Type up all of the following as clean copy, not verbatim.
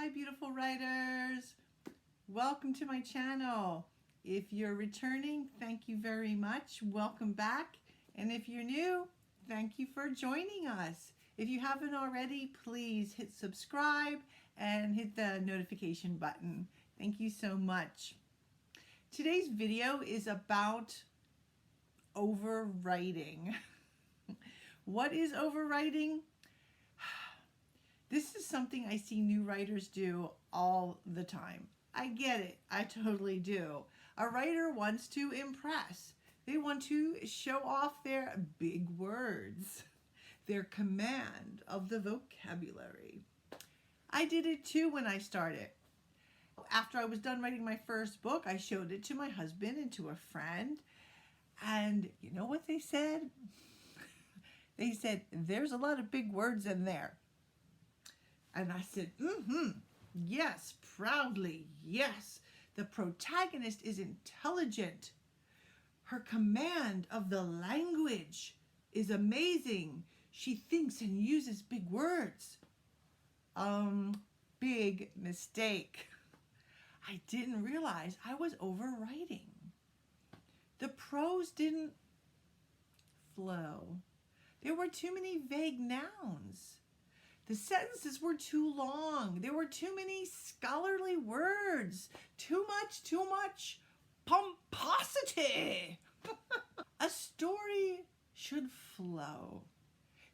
Hi, beautiful writers. Welcome to my channel. If you're returning, thank you very much. Welcome back. And if you're new, thank you for joining us. If you haven't already, please hit subscribe and hit the notification button. Thank you so much. Today's video is about overwriting. What is overwriting? This is something I see new writers do all the time. I get it. I totally do. A writer wants to impress. They want to show off their big words, their command of the vocabulary. I did it too when I started. After I was done writing my first book, I showed it to my husband and to a friend. And you know what they said? They said, "There's a lot of big words in there." And I said, yes, proudly, yes. The protagonist is intelligent. Her command of the language is amazing. She thinks and uses big words. Big mistake. I didn't realize I was overwriting. The prose didn't flow. There were too many vague nouns. The sentences were too long. There were too many scholarly words. Too much pomposity. A story should flow.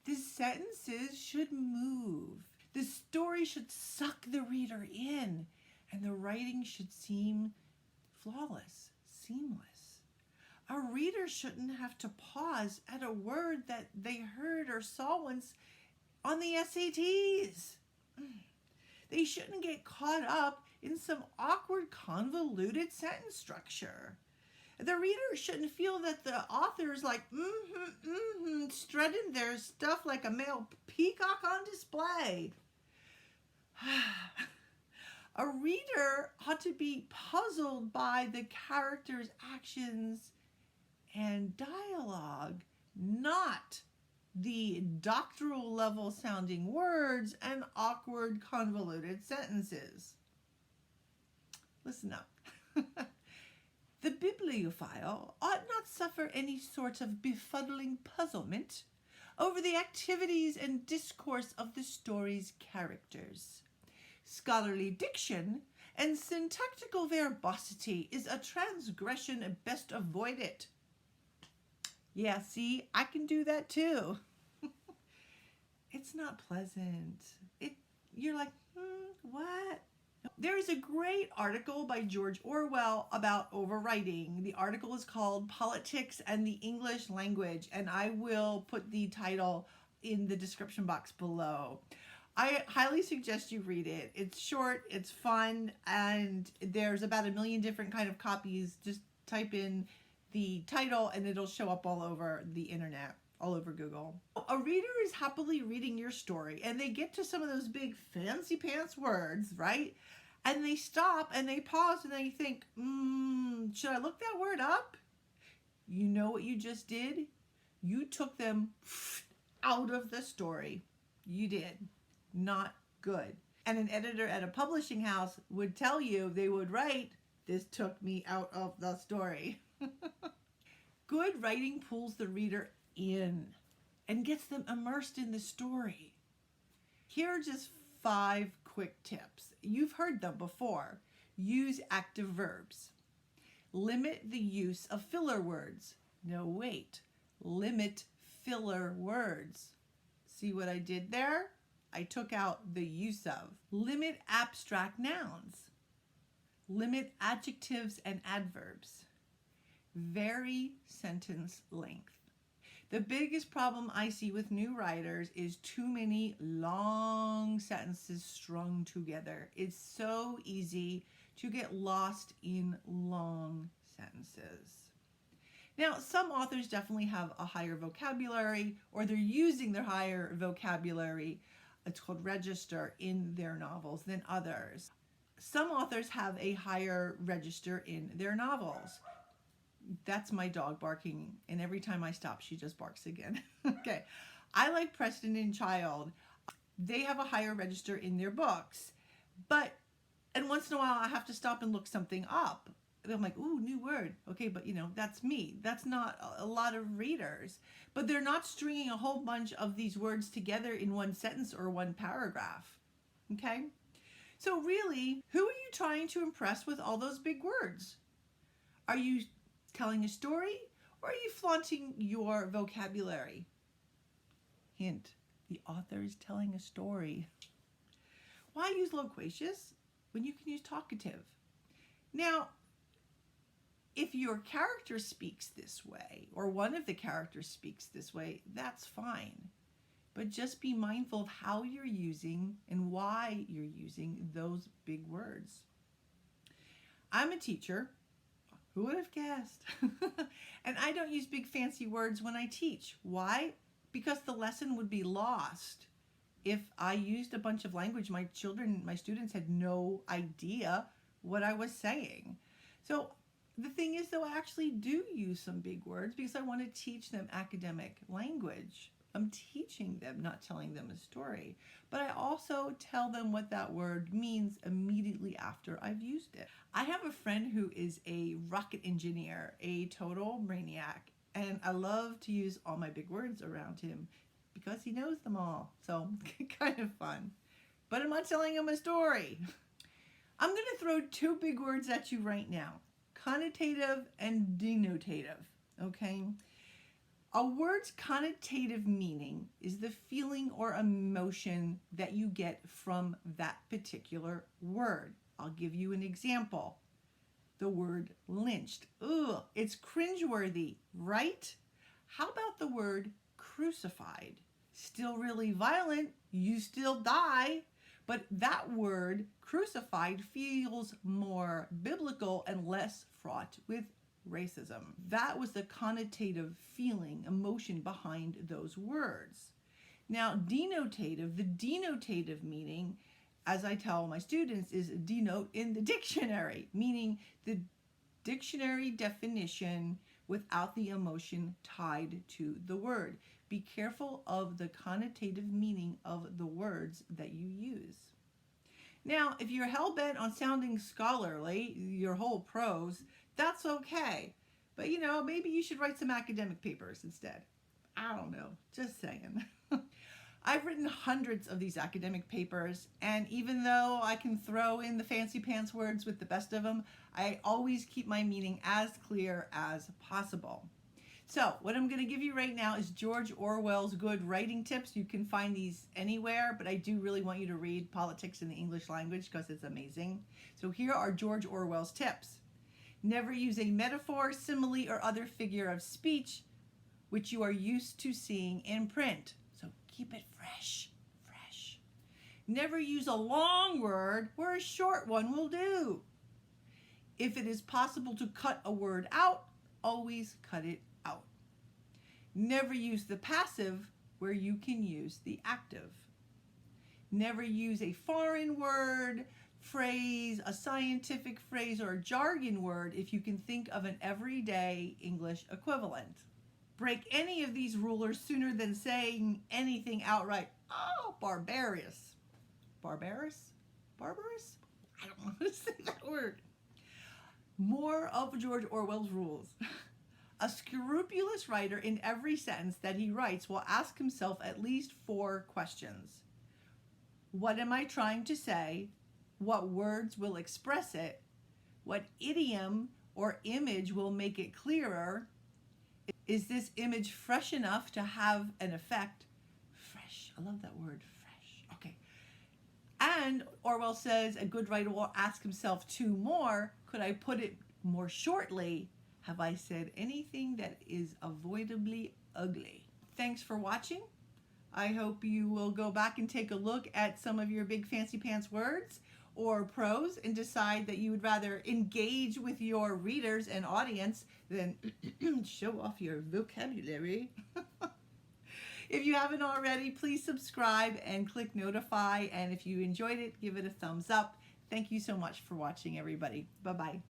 The sentences should move. The story should suck the reader in, and the writing should seem flawless, seamless. A reader shouldn't have to pause at a word that they heard or saw once on the SATs. They shouldn't get caught up in some awkward, convoluted sentence structure. The reader shouldn't feel that the author's like, strutting their stuff like a male peacock on display. A reader ought to be puzzled by the character's actions and dialogue, not the doctoral level sounding words and awkward convoluted sentences. Listen up. The bibliophile ought not suffer any sort of befuddling puzzlement over the activities and discourse of the story's characters. Scholarly diction and syntactical verbosity is a transgression best avoided. Yeah, see, I can do that too. It's not pleasant. You're like, what? There is a great article by George Orwell about overwriting. The article is called Politics and the English Language, and I will put the title in the description box below. I highly suggest you read it. It's short, it's fun, and there's about 1 million different kind of copies. Just type in the title and it'll show up all over the internet, all over Google. A reader is happily reading your story and they get to some of those big fancy pants words, right? And they stop and they pause and they think, should I look that word up? You know what you just did? You took them out of the story. You did. Not good. And an editor at a publishing house would tell you, they would write, "This took me out of the story." Good writing pulls the reader in and gets them immersed in the story. Here are just 5 quick tips. You've heard them before. Use active verbs. Limit the use of filler words. No, wait. Limit filler words. See what I did there? I took out the use of. Limit abstract nouns. Limit adjectives and adverbs. Vary sentence length. The biggest problem I see with new writers is too many long sentences strung together. It's so easy to get lost in long sentences. Now, some authors definitely have a higher vocabulary, or they're using their higher vocabulary, it's called register, in their novels than others. Some authors have a higher register in their novels. That's my dog barking, and every time I stop, she just barks again. Okay, I like Preston and Child. They have a higher register in their books. And once in a while I have to stop and look something up. And I'm like, ooh, new word. Okay, but that's me. That's not a lot of readers. But they're not stringing a whole bunch of these words together in one sentence or one paragraph. Okay? So really, who are you trying to impress with all those big words? Are you telling a story, or are you flaunting your vocabulary? Hint, the author is telling a story. Why use loquacious when you can use talkative? Now, if your character speaks this way, or one of the characters speaks this way, that's fine. But just be mindful of how you're using and why you're using those big words. I'm a teacher. Who would have guessed? And I don't use big fancy words when I teach. Why? Because the lesson would be lost. If I used a bunch of language, my students had no idea what I was saying. So the thing is, though, I actually do use some big words because I want to teach them academic language. I'm teaching them, not telling them a story. But I also tell them what that word means immediately after I've used it. I have a friend who is a rocket engineer, a total brainiac, and I love to use all my big words around him because he knows them all. So kind of fun. But I'm not telling him a story. I'm going to throw two big words at you right now. Connotative and denotative. Okay? A word's connotative meaning is the feeling or emotion that you get from that particular word. I'll give you an example. The word lynched. Ugh, it's cringeworthy, right? How about the word crucified? Still really violent, you still die, but that word crucified feels more biblical and less fraught with racism. That was the connotative feeling, emotion behind those words. Now, denotative, the denotative meaning, as I tell my students, is denote in the dictionary, meaning the dictionary definition without the emotion tied to the word. Be careful of the connotative meaning of the words that you use. Now, if you're hell-bent on sounding scholarly, your whole prose, that's okay. But maybe you should write some academic papers instead. I don't know, just saying. I've written hundreds of these academic papers, and even though I can throw in the fancy pants words with the best of them, I always keep my meaning as clear as possible. So what I'm going to give you right now is George Orwell's good writing tips. You can find these anywhere, but I do really want you to read Politics in the English Language because it's amazing. So here are George Orwell's tips. Never use a metaphor, simile, or other figure of speech which you are used to seeing in print. So keep it fresh. Never use a long word where a short one will do. If it is possible to cut a word out, always cut it out. Never use the passive where you can use the active. Never use a foreign word, phrase, a scientific phrase, or a jargon word if you can think of an everyday English equivalent. Break any of these rulers sooner than saying anything outright. Oh, barbarous. Barbarous? Barbarous? I don't know how to say that word. More of George Orwell's rules. A scrupulous writer in every sentence that he writes will ask himself at least 4 questions. What am I trying to say? What words will express it? What idiom or image will make it clearer? Is this image fresh enough to have an effect? Fresh. I love that word, fresh. Okay. And Orwell says a good writer will ask himself 2 more. Could I put it more shortly? Have I said anything that is avoidably ugly? Thanks for watching. I hope you will go back and take a look at some of your big fancy pants words or prose and decide that you would rather engage with your readers and audience than show off your vocabulary. If you haven't already, please subscribe and click notify. And if you enjoyed it, give it a thumbs up. Thank you so much for watching, everybody. Bye-bye.